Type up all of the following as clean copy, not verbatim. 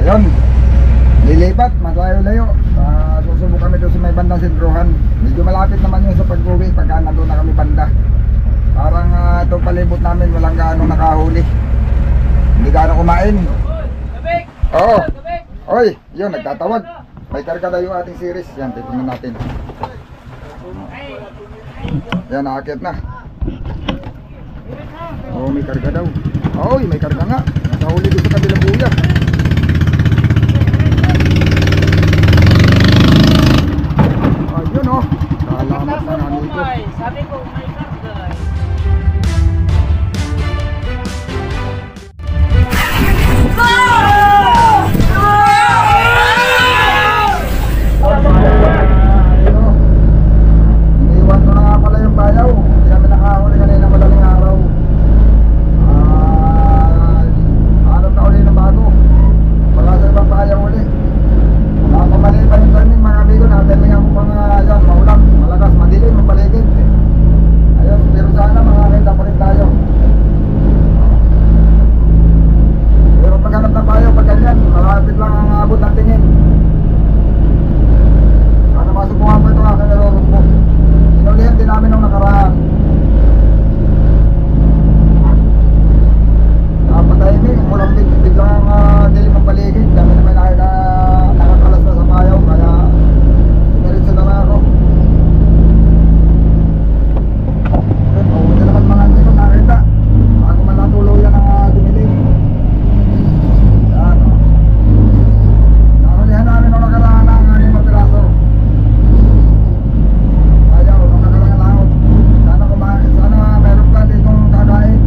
Ayun, lilipat, malayo-layo. Susubok kami doon sa may bandang sentruhan. Medyo malapit naman yun sa pag-uwi pagka nandun na kami banda. Parang itong palibot namin walang gaano nakahuli. Hindi gaano kumain. Oo. Oy, yun, nagtatawag. May karga na yung ating series. Yan, titignan natin. Yan, nakakit na. Oo, may karga daw. Oy, may karga nga. Nakahuli doon sa kabilang buya. Ayun oh. Salamat na namin ito. Sabi ko, may karga. Iniwan ko na nga pala yung bayaw. Hindi kami nakahuli kanina madaling araw. Alam na uli ng bago. Wala sa ibang bayaw uli. Nakapamali pa yung timing mga amigo natin. May ako pang yan, maulang, malakas, madilim, mapaligid. Ayun, pero sana makakita pa rin tayo. Pero paghanap na tayo, pag ganyan, malapit lang ang abot ng tingin. Sana masubukan pa ito aking nalulog po. Sinulihan din namin nung nakaraan. Napatahimik, umulang biglang dilim ang paligid. Kami naman nakakalas na sa payaw, kaya siniritso na lang ako. Yun, mabuti naman mga amigo nakita. Bago man natuluyan ang dinilim. Yan o. Nahulihan namin nung nakaraan ang 5 piraso. Ayaw, nung nakaraan laot. Sana kumain, sana meron pa ditong kakain.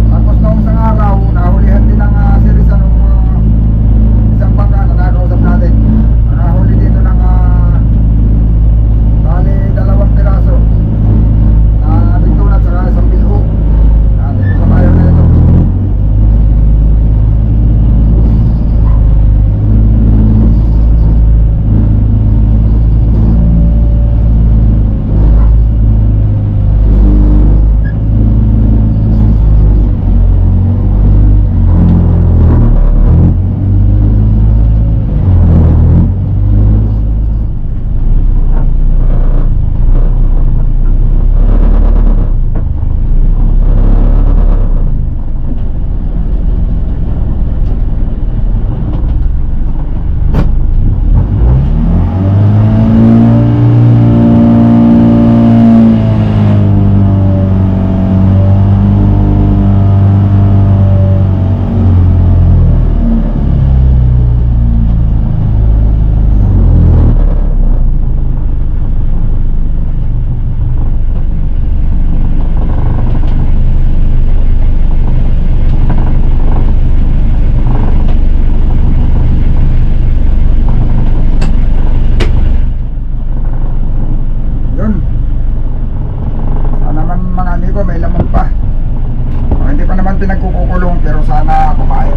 Tapos noong isang araw, nahulihan din ang series ng isang bangka na nakausap natin. Nakahuli dito ng bali 2 piraso na bintuna at saka isang bilho. Dito sa bayo na ito. May lamang pa. Hindi pa naman pinagkukulong pero sana kumain.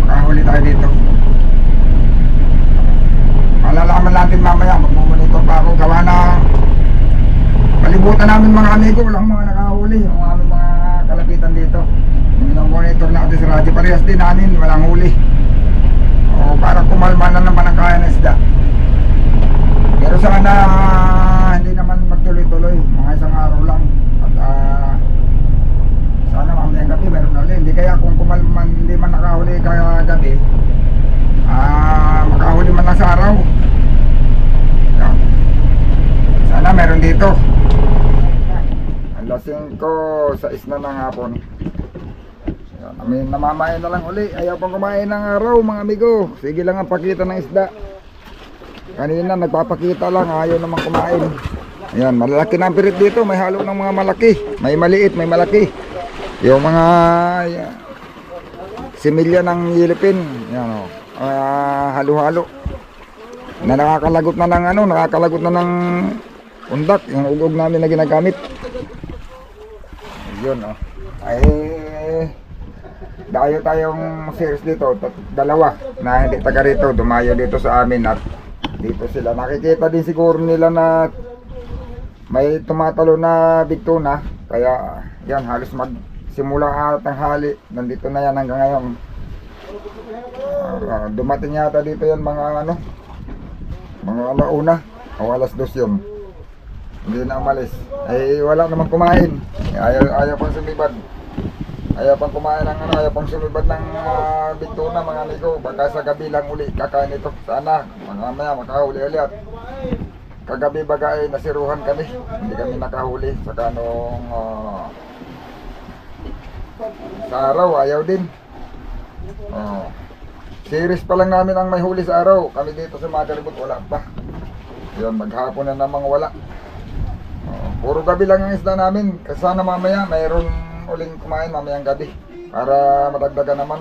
Makahuli tayo dito. Malalaman natin mamaya. Magmumonitor pa ako. Gawa na palibutan namin mga amigo. Walang mga nakahuli. Yung aming mga kalapitan dito. Yung monitor natin sa radyo. Parehas din namin. Walang huli. O para kumalma na naman ang kaya ng isda. Pero sana hindi naman magtuloy-tuloy. Mga isang araw lang. At sana mamayang gabi meron na ulit. Hindi kaya kung kumalman hindi man nakahuli kaya gabi, makahuli man lang sa araw. Yan. Sana meron dito. Alas 5 sa isna ng hapon. Yan. Namamayan na lang uli. Ayaw pang kumain ng araw mga amigo. Sige lang ang pakita ng isda. Kanina nagpapakita lang, ayaw naman kumain. Ayan, malalaki na ang pirit dito. May halo ng mga malaki. May maliit, may malaki. Yung mga similya ng yilipin. Ayan o. Halo-halo. Na nakakalagot na ng nakakalagot na ng undak. Yung ugog namin na ginagamit. Yun o. Ay, dayo tayong series dito. Dalawa na hindi taga rito. Dumayo dito sa amin at dito sila. Nakikita din siguro nila na may tumatalo na big tuna. Kaya yan, halos simula ng hali, nandito na yan hanggang ngayon. Dumating yata dito yan mga ano, mga alauna o alas 2 yun. Hindi na umalis. Ay wala namang kumain. Ayaw pang sumibad. Ayaw pang kumain ng ano, ayaw pang sumibad ng bintuna mga amigo. Baka sa gabi lang uli kakain ito. Sana mamaya makahuli ulit. Kagabi baga ay nasiruhan kami. Hindi kami nakahuli sa kanong sa araw ayaw din. Series pa lang namin ang may huli sa araw. Kami dito sa Motherboot wala pa. Yun, maghapon na namang wala. Puro gabi lang ang isda namin. Kasi sana mamaya mayroon uling kumain mamayang gabi. Para madagdagan naman.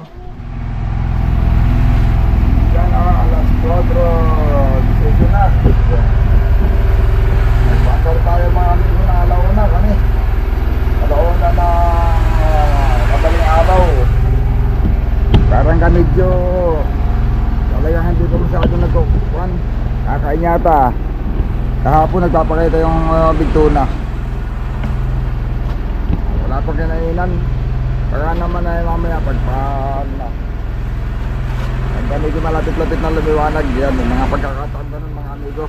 Yan alas 4. Decision na. Nagpakar tayo mga amigo na alauna kami. Alauna na madaling araw. Parang medyo talagang hindi ko masyado nagkukuhan. Kakain yata. Kahapon nagpapakita yung big tuna. Wala pang kinainan. Baka naman ay mamaya pagpaan na. Ang medyo malapit-lapit na lumiwanag. Yan, yung mga pagkakataon ganun mga amigo.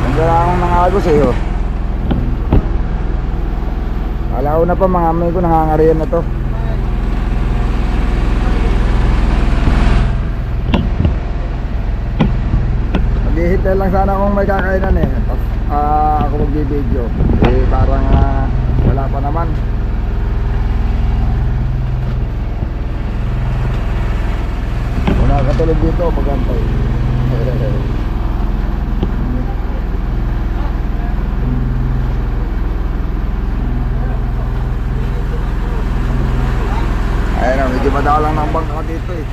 Ganda lang mga agos eh. Alaw na pa mga amigo, nangangariyan na to. Maghihintay lang sana kung may kakainan eh. Tapos ako magbibideo. Eh parang wala pa naman. Kung nakakatulog dito, magantay. Ayun, medyo madalang ng bangka dito eh.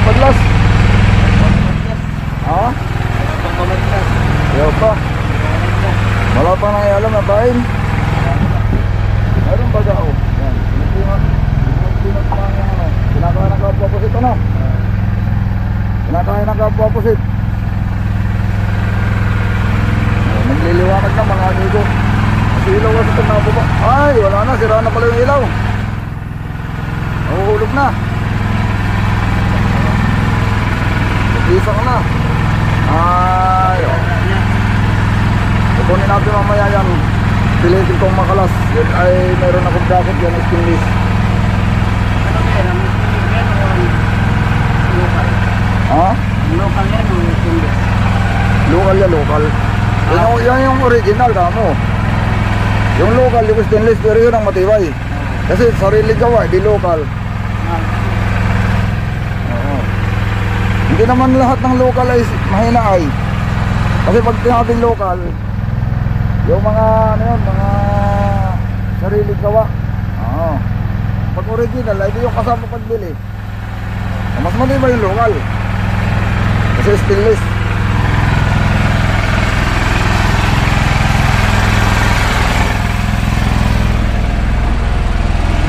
Padlas. Ha? Ayaw pa. Wala pa nang alam na bain. Meron ba daw? Yan. Pinag pa nga ano. Pinakain ng kapwa-posit ano? Pinakain ng kapwa-posit. Nagliliwanag na mga amigo. Kasi ilaw kasi ito nababa. Ay, wala na. Sira na pala yung ilaw. Nahuhulog na. Isa ka na. Ay, kukunin natin mamaya yan. Pilitin kong makalas. Yan ay meron akong jacket yan, stainless. Ha? Local yan o stainless? Local yan, local. Yan yung original kamo. Yung local, yung stainless, pero yun ang matibay. Kasi sarili gawa, di local. Hindi naman lahat ng local ay mahina ay. Kasi pag tinabing local, yung mga ano yun, mga sarili gawa. Pag original ay yung kasama pagbili. Mas matibay yung local. Kasi stainless.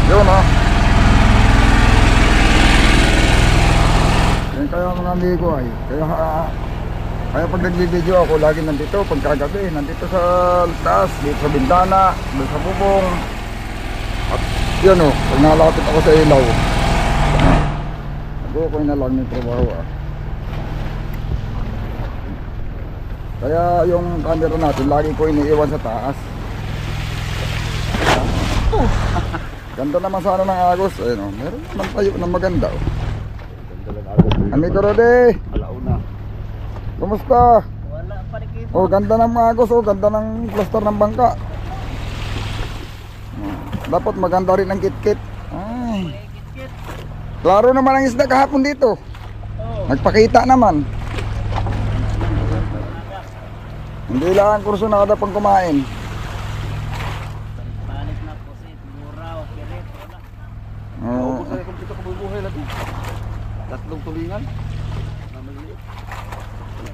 Yun kaya mga amigo ay kaya pag nagbibideo ako lagi nandito pagkagabi, nandito sa taas, dito sa bintana, dito sa bubong. At yan o, pag nalapit ako sa ilaw, nag-ukoy na lang yung trabaho Kaya yung camera natin lagi ko iniiwan sa taas. Ganda naman sana ng agos. Ayun o, meron naman tayo na maganda o. Amigo Rode, Alauna. kumusta? Wala pa rin kayo. Oh, ganda ng agos o, ganda ng plaster ng bangka. Dapat maganda rin ang kit-kit. Ay, Kit-kit. klaro naman ang isda kahapon dito. Oh. Nagpakita naman. Hindi lang kurso na kada pang kumain. Balik na po si Buraw, Kirit, wala. Oo. Naubos na kung kita kabubuhay natin. Tatlong tulingan. Na maliliit.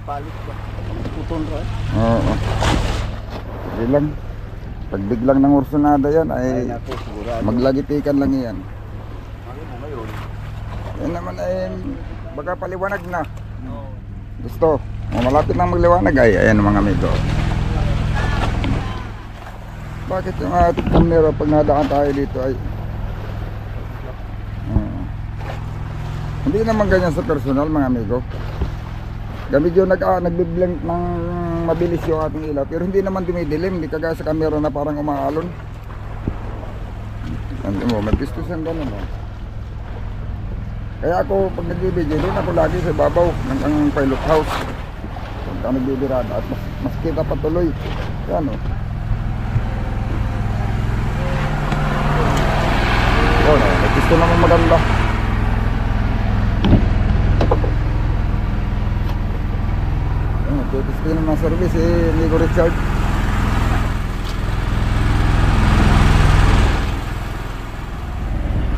Palit ba? Puton ka eh. Oo. Hindi lang. Pag biglang ng ursonada yan ay Ay naku, sigurado. maglagitikan lang yan. Ano mo ngayon? Yan naman ay baka paliwanag na. Oh. Gusto. Malapit na magliwanag ay ayan mga amigo. Bakit yung ating camera pag nadaan tayo dito ay hindi naman ganyan sa personal mga amigo. Gamit yung nagbiblink ng mabilis yung ating ilaw pero hindi naman dumidilim, hindi kagaya sa camera na parang umaalon. Ano mo, may pistos ang gano'n mo. Kaya ako pag nagbibideo doon ako lagi sa babaw ng pilot house. Pagka nagbibirada at mas kita patuloy. Yan o. Yan o, may pisto naman maganda. Pisto naman ang service Nico Richard.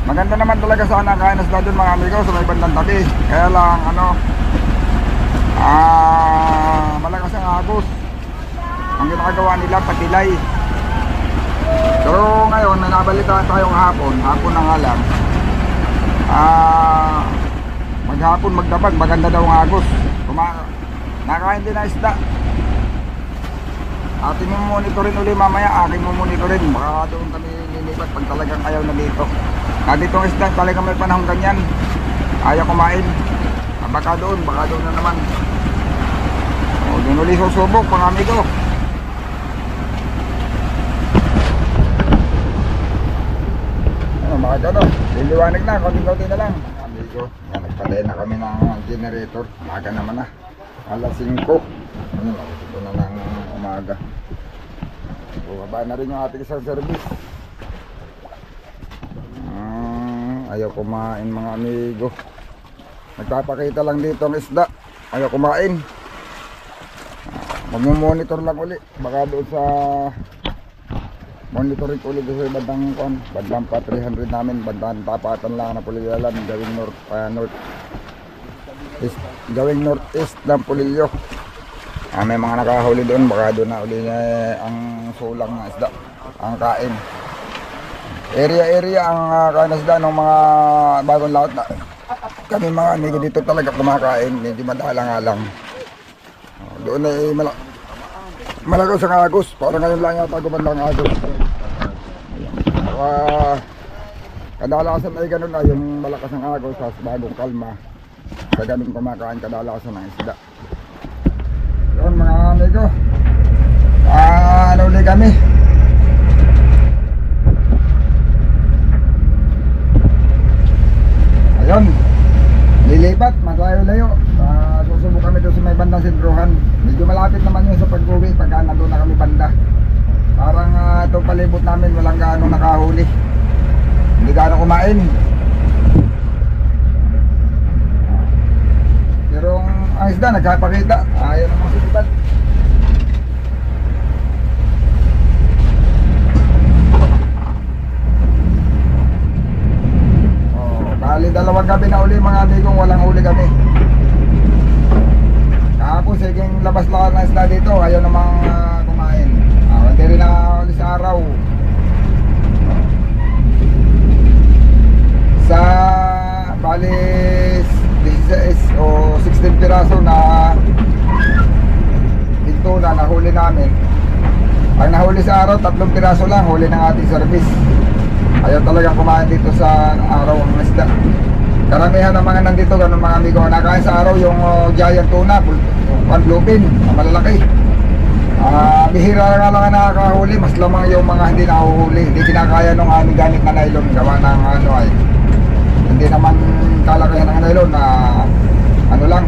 Maganda naman talaga sana ang kainas na doon mga amigo sa may bandang tabi. Kaya lang ano malakas ang agos. Ang ginagawa nila patilay. Pero ngayon may nabalitaan tayong hapon na nga lang. Maghapon magdabag maganda daw ang agos. Nakain din na isda. Ating mo monitorin uli mamaya, aking mo monitorin. Baka doon kami lilipat pag talagang ayaw na dito. Dito ang isda, talagang may panahon ganyan. Ayaw kumain. Baka doon na naman. O, doon uli susubok mga amigo. Ano, mga gano'n. Liliwanag na, konti-konti na lang. Mga amigo, yan, nagpatay na kami ng generator. Maga naman na. Alas 5. Ano, ito na ng umaga. Bumaba na rin yung ating isang service. Ayaw kumain mga amigo. Nagpapakita lang dito ang isda. Ayaw kumain. Magmumonitor lang uli. Baka doon sa monitoring uli doon sa bandang pa 300 namin. Bandang tapatan lang na pulilalan. Gawing gawing northeast ng Pulilyo. May mga nakahuli doon. Baka doon na uli ang sulang ng isda. Ang kain. Area ang kanasda ng mga bagong laot na kami mga amigo dito talaga kumakain, hindi madalang-alang. Doon ay malakas ang agos, parang ngayon lang yata gumanda ang agos. Kadalasan ay ganun na yung malakas ang agos sa bagong kalma. Sa ganun kumakain kadalasan ng isda. Yun mga amigo, ano ulit kami. Ayun, lilipat, malayo-layo. Susubok kami doon sa may bandang sentruhan. Medyo malapit naman yun sa pag-uwi pagka nandun na kami banda. Parang itong palibot namin walang gaano nakahuli. Hindi gaano kumain. Pero ang isda nagkapakita. Ayaw namang sulitan. Bali dalawang gabi na uli mga amigong walang huli kami. Kahapon siging labas lang ng isda dito, ayaw namang kumain. Hindi rin na uli sa araw. Sa bali 16 o 16 piraso na dito na nahuli namin. Ang nahuli sa araw 3 piraso lang huli ng ating service. Ayaw talagang kumain dito sa araw ang isda. Karamihan ng mga nandito, ganun mga amigo, nakain sa araw yung giant tuna, bluefin na malalaki. Bihira nga lang ang nakakahuli, mas lamang yung mga hindi nahuhuli. Hindi kinakaya nung aming gamit na nylon, gawa ng ano ay hindi naman kalakihan ng nylon na ano lang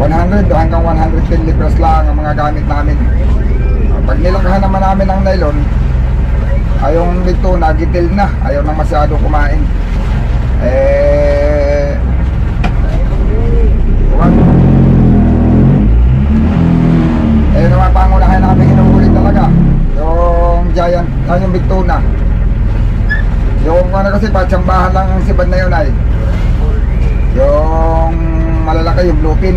100 hanggang 110 libras lang ang mga gamit namin. Pag nilakahan naman namin ng nylon, ayong dito nagitil na, ayaw na masyado kumain. Naman pangunahin namin inuhuli talaga yung giant, yung big tuna. Yung ano kasi patsambahan lang ang sibad na yun ay yung malalaki, yung bluefin.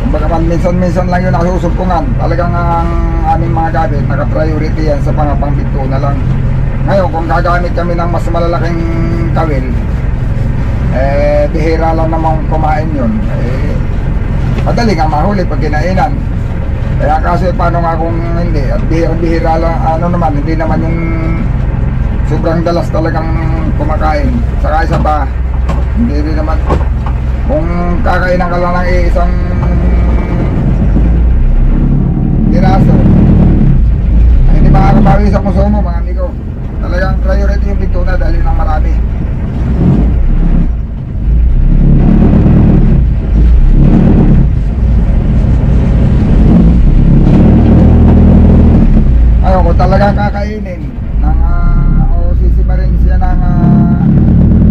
Kumbaga man minsan-minsan lang yun nakasusumpungan. Talagang ang aming mga gamit naka-priority yan sa pang big tuna lang. Ngayon kung gagamit kami ng mas malalaking kawil, bihira lang namang kumain yun. Madali nga mahuli pag kinainan. Kaya kaso paano nga kung hindi, at bihira lang, ano naman, hindi naman yung sobrang dalas talagang kumakain. Saka isa pa, hindi rin naman, kung kakainan ka lang ng isang piraso, hindi makakabawi sa konsumo mga amigo. Talagang priority yung big tuna dahil ng marami. Ayaw ko talaga kakainin ng o sisibarin siya ng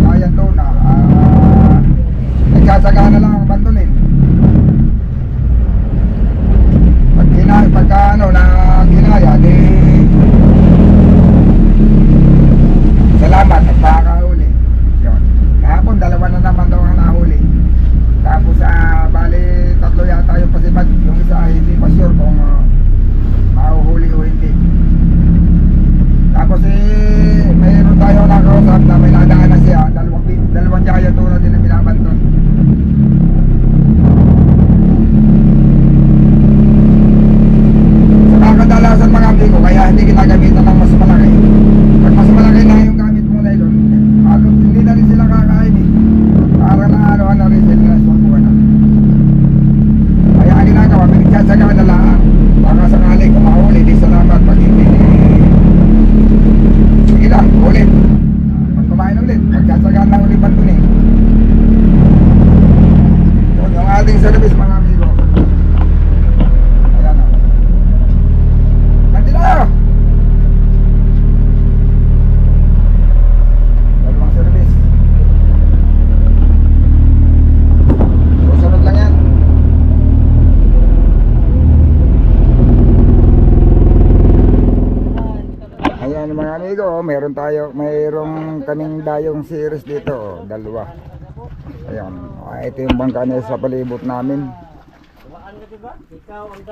giant tuna, nagsasaga na lang ang bantunin. Pagka ano na ginaya di salamat at makakahuli yun. Kahapon dalawa na naman daw ang nahuli, tapos bali tatlo yata yung pasibad, yung isa hindi pa sure kung mahuhuli o hindi. Tapos mayroon tayo nakausap na may nadaan na siya, dalawang giant tuna din na binabanton. Sa kakadalasan mga amigo, kaya hindi ginagamitan ng mas malaki. Pag mas malaki na yung gamit mo na yun, hindi na rin sila kakain eh. Para na ano rin sila na subukan na. Kaya ang ginagawa, pinagsasagaan na lang. Baka sakali kung mahuli, di salamat. Pag hindi, sige lang, ulit. Pag kumain ulit, magsasagaan lang ulit bantunin. Yun yung ating service mga amigo. Ayan o. Nanti na! Dalawang service. Susunod lang yan. Ayan mga amigo, mayroong kaming dayong series dito, dalawa. Ayan, ito yung bangka niya sa palibot namin.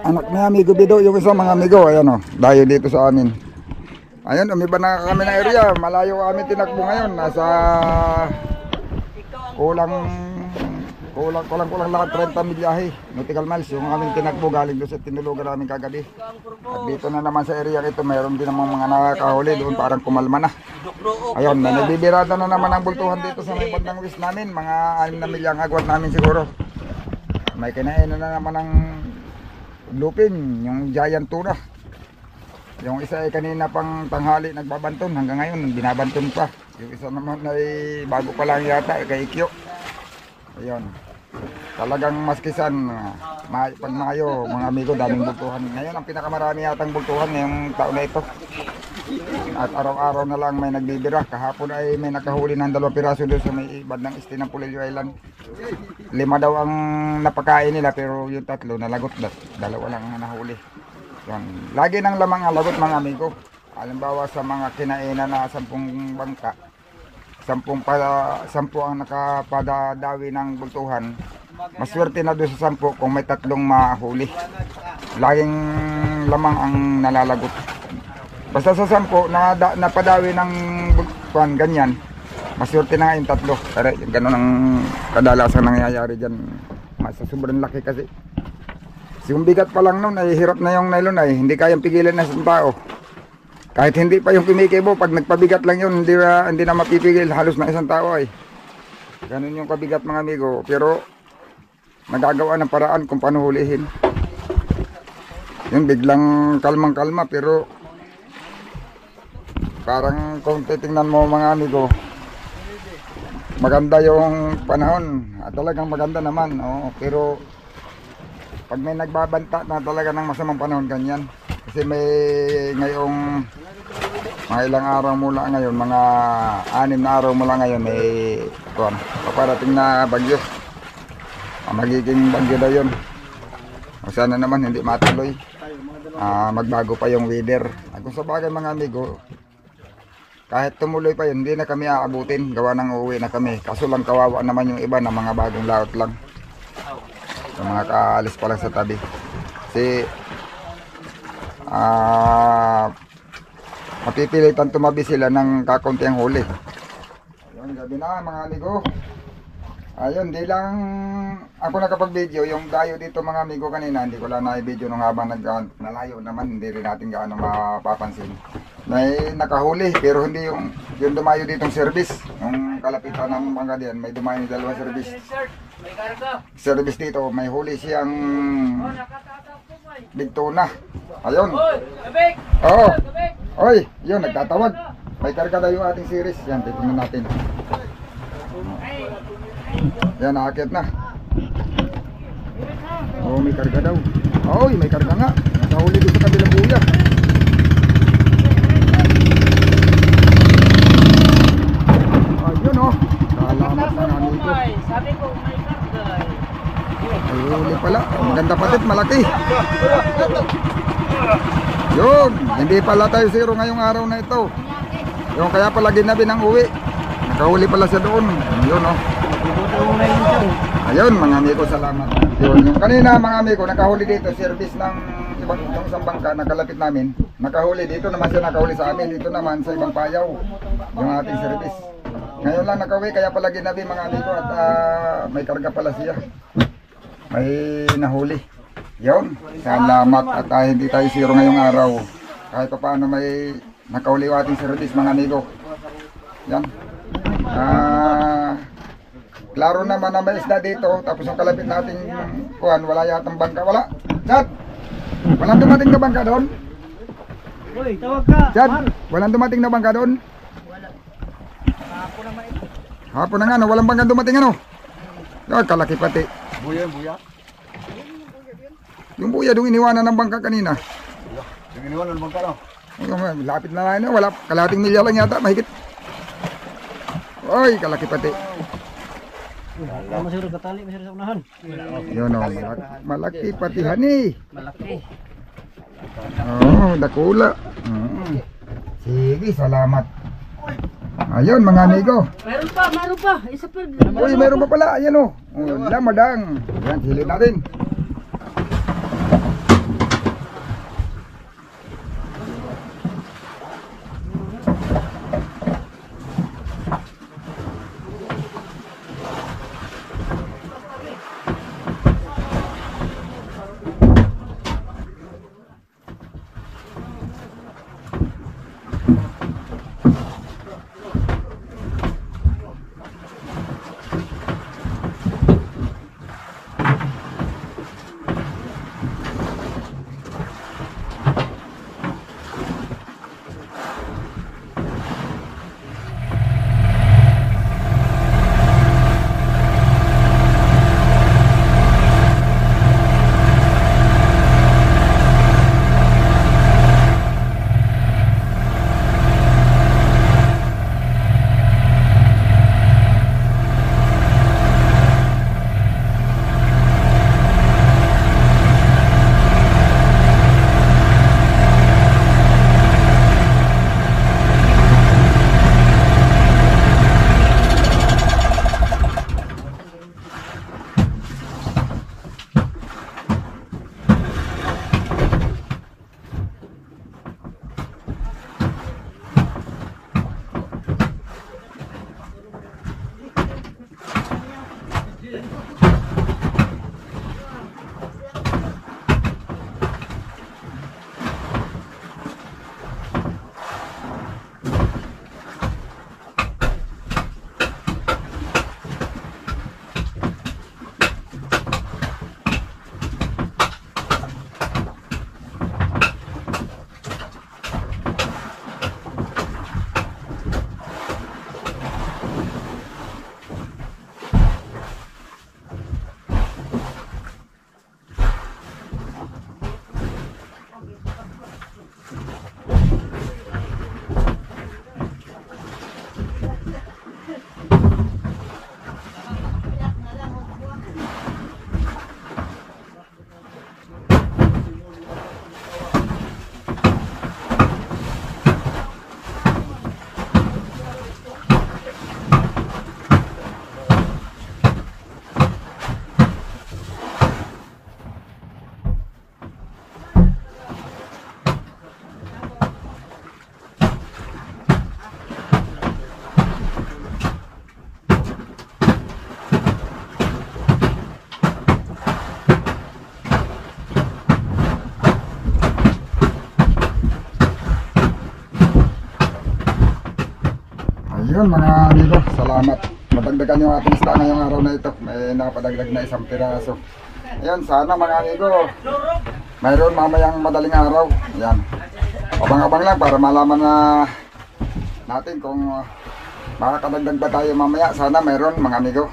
Anak ni amigo Bido, yung isa mga amigo, ayan o, dayo dito sa amin. Ayan, umiba na kami na area, malayo kami tinakbo ngayon, nasa kulang lakad 30 milyahe, nautical miles yung aming tinakbo galing doon sa tinulugan namin kagabi. At dito na naman sa area ito, mayroon din namang mga nakakahuli doon, parang kumalma na. Ayun, may nagbibirada na naman ang bultuhan dito sa may bandang west namin, mga 6 na milyang agwat namin siguro. May kinainan na naman ng bluefin, yung giant tuna. Yung isa ay kanina pang tanghali nagbabanton, hanggang ngayon binabanton pa. Yung isa naman ay bago pa lang yata, kay Ikyo. Ayun, talagang maskisan, pag Mayo mga amigo, daming bultuhan. Ngayon ang pinakamarami yatang bultuhan ngayong taon na ito. At araw-araw na lang may nagbibira. Kahapon ay may nakahuli ng 2 piraso doon sa may bandang este ng Pulilio Island. 5 daw ang napakain nila, pero yung 3 nalagot, 2 lang ang nahuli. Yan. Lagi nang lamang ang lagot mga amigo. Halimbawa sa mga kinainan na 10 bangka, 10 ang nakapadadawi ng bultuhan. Maswerte na doon sa 10 kung may 3 mahuli. Laging lamang ang nalalagot. Basta sa 10 na napadawi ng bultuhan ganyan, maswerte na nga yung 3. Pero ganun ang kadalasan nangyayari dyan. Sa sobrang laki kasi. Yung bigat pa lang nun ay hirap na yung nylon ay hindi kayang pigilan na sa tao. Kahit hindi pa yung kumikibo, pag nagpabigat lang yun, hindi na mapipigil, halos na isang tao ay. Ganun yung kabigat mga amigo. Pero nagagawa ng paraan kung paano hulihin. Yun, biglang kalmang-kalma, pero parang kung titingnan mo mga amigo, maganda yung panahon. Talagang maganda naman, oo, pero pag may nagbabanta na talaga ng masamang panahon, ganyan. Kasi may ngayong mga ilang araw mula ngayon, mga 6 na araw mula ngayon, may paparating na bagyo. Magiging bagyo daw yun. O sana naman hindi matuloy. Magbago pa yung weather. Kung sa bagay mga amigo, kahit tumuloy pa yun, hindi na kami aabutin. Gawa ng uuwi na kami. Kaso lang kawawa naman yung iba na mga bagong laot lang. Yung mga kaalis pa lang sa tabi. Kasi mapipilitan tumabi sila ng kakunti ang huli. Ayun, gabi na mga amigo. Ayun, di lang ako nakapag-video. Yung dayo dito mga amigo kanina, hindi ko lang na-video nung habang nalayo naman. Hindi rin natin gaano mapapansin. May nakahuli, pero hindi yung dumayo ditong service. Yung kalapitan ng mga diyan, may dumayo yung dalawang service. Service dito, may huli siyang big tuna. Ayun. Oo. Oy, yun, nagtatawag. May karga daw yung ating series. Yan, titignan natin. Yan, nakakit na. Oh, may karga daw. Oy, may karga nga. Nakahuli dito sa kabilang buya. Ayun oh. Salamat mga amigo. Sabi ko may karga. Ay, huli pala. Maganda patit, malaki. Yun, hindi pala tayo zero ngayong araw na ito. Yung kaya pala ginabi ng uwi. Nakahuli pala siya doon. Yun oh. Ayun mga amigo, salamat. Yun, yung kanina mga amigo, nakahuli dito, service ng isang bangka, nakalapit namin. Nakahuli dito naman siya, nakahuli sa amin. Dito naman sa ibang payaw, yung ating service. Ngayon lang nakauwi, kaya pala ginabi mga amigo, at may karga pala siya. May nahuli. Yun, salamat, at hindi tayo zero ngayong araw. Kahit pa paano may nakahuli yung ating service mga amigo. Yan. Klaro naman na may isda dito, tapos ang kalapit nating kuhan, wala yatang bangka, wala. Chad! Walang dumating na bangka doon? Uy, tawag ka. Chad! Walang dumating na bangka doon? Wala. Hapon naman ito. Hapon na nga, no? Walang bangka dumating ano? Ay, kalaki pati. Buya, buya. Yung buya doon iniwanan ng bangka kanina. Yung iniwan ng bangka, no? Lapit na lang, wala, kalating milya lang yata, mahigit. Ay, kalaki pati. Masiro katali, masiro sa unahan. Yun o, malaki pati hani. Malaki. Oo, dakula. Sige, salamat. Ayun mga amigo. Meron pa. Isa pa. Uy, meron pa pala. Ayan o. Lamadang. Yan, silid natin. Ayun mga amigo, salamat. Madagdagan yung ating isda ngayong araw na ito. May napadagdag na 1 piraso. Ayun, sana mga amigo, mayroon mamayang madaling araw. Yan. Abang-abang lang para malaman na natin kung makakadagdag ba tayo mamaya. Sana mayroon mga amigo.